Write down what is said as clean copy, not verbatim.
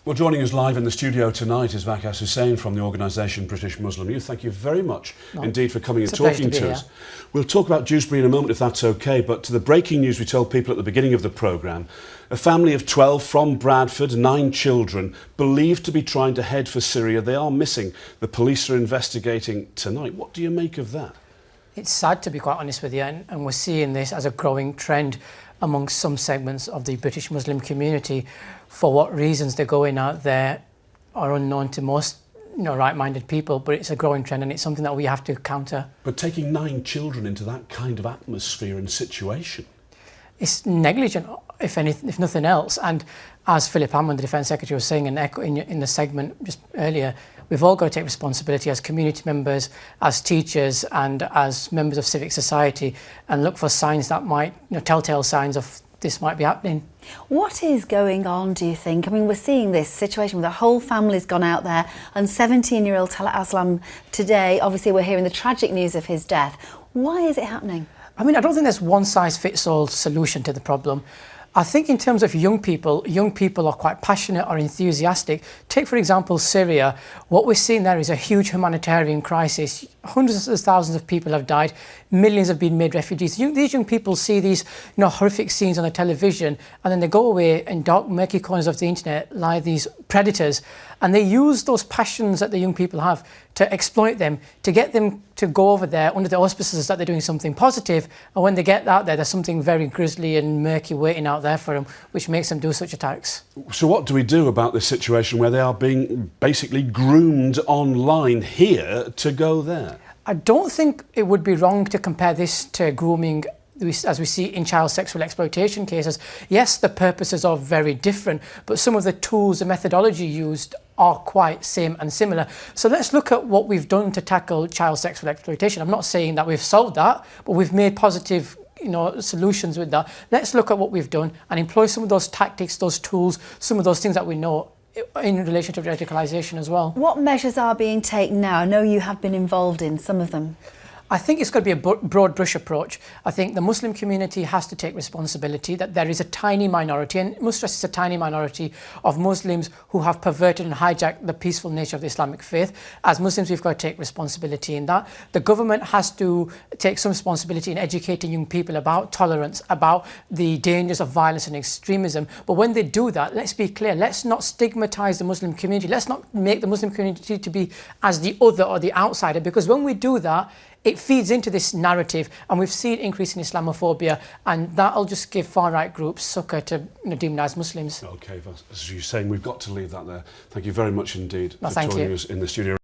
Well, joining us live in the studio tonight is Vakas Hussain from the organisation British Muslim Youth. Thank you very much indeed for coming and talking to us. We'll talk about Dewsbury in a moment if that's okay, but to the breaking news we told people at the beginning of the programme, a family of 12 from Bradford, 9 children, believed to be trying to head for Syria. They are missing. The police are investigating tonight. What do you make of that? It's sad, to be quite honest with you, and we're seeing this as a growing trend amongst some segments of the British Muslim community. For what reasons they're going out there are unknown to most right-minded people, but it's a growing trend and it's something that we have to counter. But taking 9 children into that kind of atmosphere and situation? It's negligent, if nothing else. And as Philip Hammond, the Defence Secretary, was saying in the segment just earlier, we've all got to take responsibility as community members, as teachers and as members of civic society and look for signs that might, telltale signs of this might be happening. What is going on, do you think? I mean, we're seeing this situation where the whole family's gone out there, and 17-year-old Talha Asmal today, obviously we're hearing the tragic news of his death. Why is it happening? I mean, I don't think there's one-size-fits-all solution to the problem. I think in terms of young people are quite passionate or enthusiastic. Take, for example, Syria. What we're seeing there is a huge humanitarian crisis. Hundreds of thousands of people have died. Millions have been made refugees. These young people see these horrific scenes on the television, and then they go away in dark, murky corners of the internet lie these predators, and they use those passions that the young people have to exploit them, to get them to go over there under the auspices that they're doing something positive, and when they get out there, there's something very grisly and murky waiting out there for them, which makes them do such attacks. So what do we do about this situation where they are being basically groomed online here to go there? I don't think it would be wrong to compare this to grooming as we see in child sexual exploitation cases. Yes, the purposes are very different, but some of the tools and methodology used are quite same and similar. So let's look at what we've done to tackle child sexual exploitation. I'm not saying that we've solved that, but we've made positive solutions with that. Let's look at what we've done and employ some of those tactics, those tools, some of those things that we know in relation to radicalisation as well. What measures are being taken now? I know you have been involved in some of them. I think it's got to be a broad brush approach. I think the Muslim community has to take responsibility that there is a tiny minority, and must stress it's a tiny minority of Muslims who have perverted and hijacked the peaceful nature of the Islamic faith. As Muslims, we've got to take responsibility in that. The government has to take some responsibility in educating young people about tolerance, about the dangers of violence and extremism. But when they do that, let's be clear, let's not stigmatise the Muslim community. Let's not make the Muslim community to be as the other or the outsider, because when we do that, it feeds into this narrative, and we've seen increase in Islamophobia, and that'll just give far-right groups succor to demonise Muslims. Okay, as you're saying, we've got to leave that there. Thank you very much indeed for joining us in the studio.